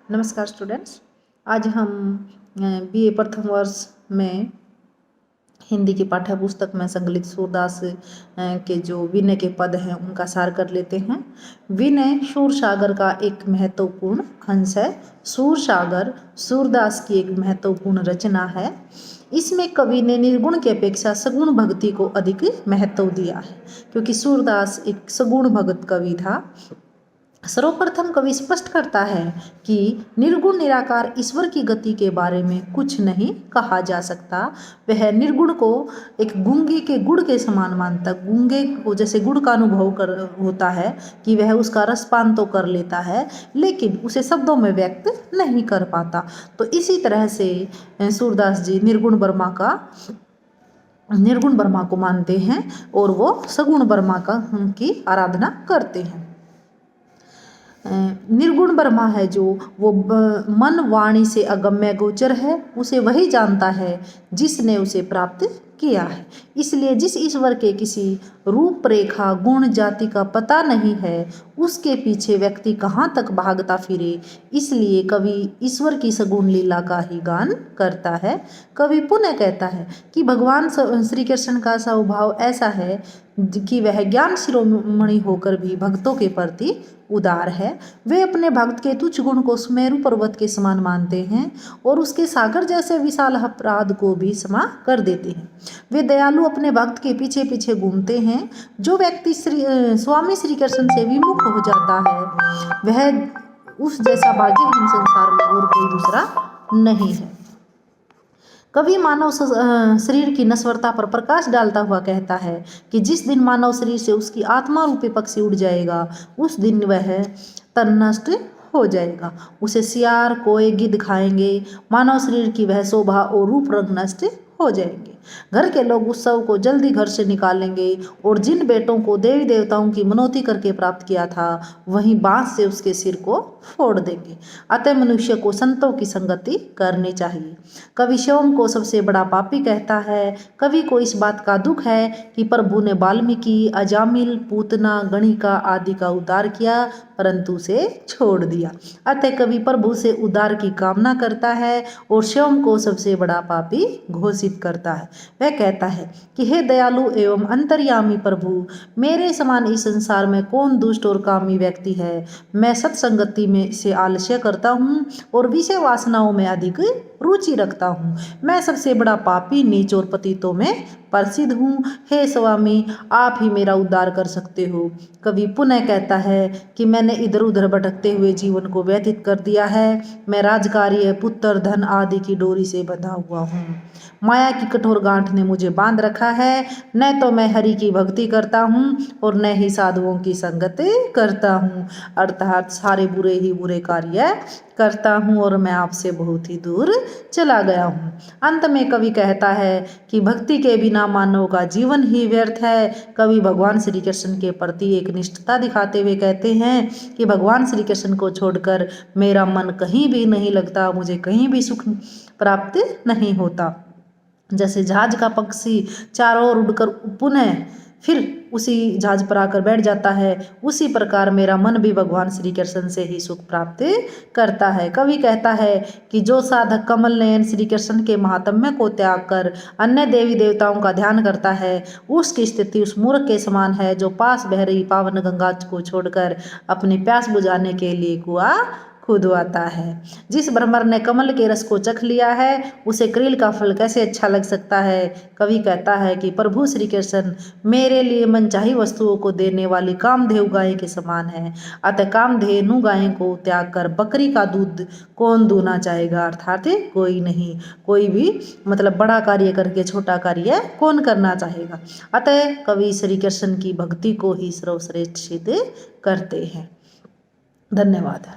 नमस्कार स्टूडेंट्स। आज हम बीए प्रथम वर्ष में हिंदी की पाठ्य पुस्तक में संकलित सूरदास के जो विनय के पद हैं उनका सार कर लेते हैं। विनय सूर सागर का एक महत्वपूर्ण अंश है। सूर सागर सूरदास की एक महत्वपूर्ण रचना है। इसमें कवि ने निर्गुण की अपेक्षा सगुण भक्ति को अधिक महत्व दिया है, क्योंकि सूरदास एक सगुण भगत कवि था। सर्वप्रथम कवि स्पष्ट करता है कि निर्गुण निराकार ईश्वर की गति के बारे में कुछ नहीं कहा जा सकता। वह निर्गुण को एक गूंगे के गुड़ के समान मानता। गूंगे को जैसे गुड़ का अनुभव कर होता है कि वह उसका रसपान तो कर लेता है, लेकिन उसे शब्दों में व्यक्त नहीं कर पाता। तो इसी तरह से सूरदास जी निर्गुण ब्रह्मा को मानते हैं और वो सगुण ब्रह्मा की आराधना करते हैं। निर्गुण ब्रह्मा है जो वो मन वाणी से अगम्य गोचर है, उसे वही जानता है जिसने उसे प्राप्त किया है। इसलिए जिस ईश्वर के किसी रूप रेखा गुण जाति का पता नहीं है, उसके पीछे व्यक्ति कहाँ तक भागता फिरे। इसलिए कवि ईश्वर की सगुण लीला का ही गान करता है। कवि पुनः कहता है कि भगवान श्री कृष्ण का स्वभाव ऐसा है कि वह ज्ञान शिरोमणि होकर भी भक्तों के प्रति उदार है। वे अपने भक्त के तुच्छ गुण को सुमेरु पर्वत के समान मानते हैं और उसके सागर जैसे विशाल अपराध को भी क्षमा कर देते हैं। वे दयालु अपने भक्त के पीछे पीछे घूमते हैं। जो व्यक्ति स्वामी श्री कृष्ण से विमुख हो जाता है, वह उस जैसा भाग्यहीन संसार में और कोई दूसरा नहीं है। कवि मानव शरीर की नश्वरता पर प्रकाश डालता हुआ कहता है कि जिस दिन मानव शरीर से उसकी आत्मा रूपी पक्षी उड़ जाएगा, उस दिन वह तन नष्ट हो जाएगा। उसे सियार कोए गिद्ध खाएंगे। मानव शरीर की वह शोभा और रूप रंग नष्ट हो जाएंगे। घर के लोग उत्सव को जल्दी घर से निकालेंगे और जिन बेटों को देवी देवताओं की मनौती करके प्राप्त किया था, वहीं बांस से उसके सिर को फोड़ देंगे। अतः मनुष्य को संतों की संगति करनी चाहिए। कवि स्वयं को सबसे बड़ा पापी कहता है। कवि को इस बात का दुख है कि प्रभु ने वाल्मीकि, अजामिल, पूतना, गणिका आदि का उद्धार किया, परंतु उसे छोड़ दिया। अतः कवि प्रभु से उद्धार की कामना करता है और स्वयं को सबसे बड़ा पापी घोषित करता है। वह कहता है कि हे दयालु एवं अंतर्यामी प्रभु, मेरे समान इस संसार में कौन दुष्ट और कामी व्यक्ति है। मैं सत्संगति में से आलस्य करता हूँ और विषय वासनाओं में अधिक रुचि रखता हूँ। मैं सबसे बड़ा पापी, नीच और पतितों में प्रसिद्ध हूँ। हे स्वामी, आप ही मेरा उद्धार कर सकते हो। कवि पुनः कहता है कि मैंने इधर उधर भटकते हुए जीवन को व्यतीत कर दिया है। मैं राजकार्य, पुत्र, धन आदि की डोरी से बंधा हुआ हूँ। माया की कठोर गांठ ने मुझे बांध रखा है। न तो मैं हरि की भक्ति करता हूँ और न ही साधुओं की संगत करता हूँ, अर्थात सारे बुरे ही बुरे कार्य करता हूँ और मैं आपसे बहुत ही दूर चला गया हूँ। अंत में कवि कहता है कि भक्ति के बिना मानव का जीवन ही व्यर्थ है। कवि भगवान श्री कृष्ण के प्रति एक निष्ठता दिखाते हुए कहते हैं कि भगवान श्री कृष्ण को छोड़कर मेरा मन कहीं भी नहीं लगता, मुझे कहीं भी सुख प्राप्त नहीं होता। जैसे जहाज का पक्षी चारों ओर उड़कर पुनः फिर उसी जहाज पर आकर बैठ जाता है, उसी प्रकार मेरा मन भी भगवान श्री कृष्ण से ही सुख प्राप्त करता है। कवि कहता है कि जो साधक कमल नयन श्री कृष्ण के महात्म्य को त्याग कर अन्य देवी देवताओं का ध्यान करता है, उसकी स्थिति उस मूर्ख के समान है जो पास बह रही पावन गंगा को छोड़कर अपनी प्यास बुझाने के लिए कुआं खुदवाता है। जिस भ्रमर ने कमल के रस को चख लिया है, उसे करील का फल कैसे अच्छा लग सकता है। कवि कहता है कि प्रभु श्री कृष्ण मेरे लिए मनचाही वस्तुओं को देने वाली कामधेनु गाय के समान है। अतः कामधेनु गाय को त्याग कर बकरी का दूध कौन दूना चाहेगा, अर्थात कोई नहीं। कोई भी मतलब बड़ा कार्य करके छोटा कार्य कौन करना चाहेगा। अतः कवि श्री कृष्ण की भक्ति को ही सर्वश्रेष्ठ सिद्ध करते हैं। धन्यवाद।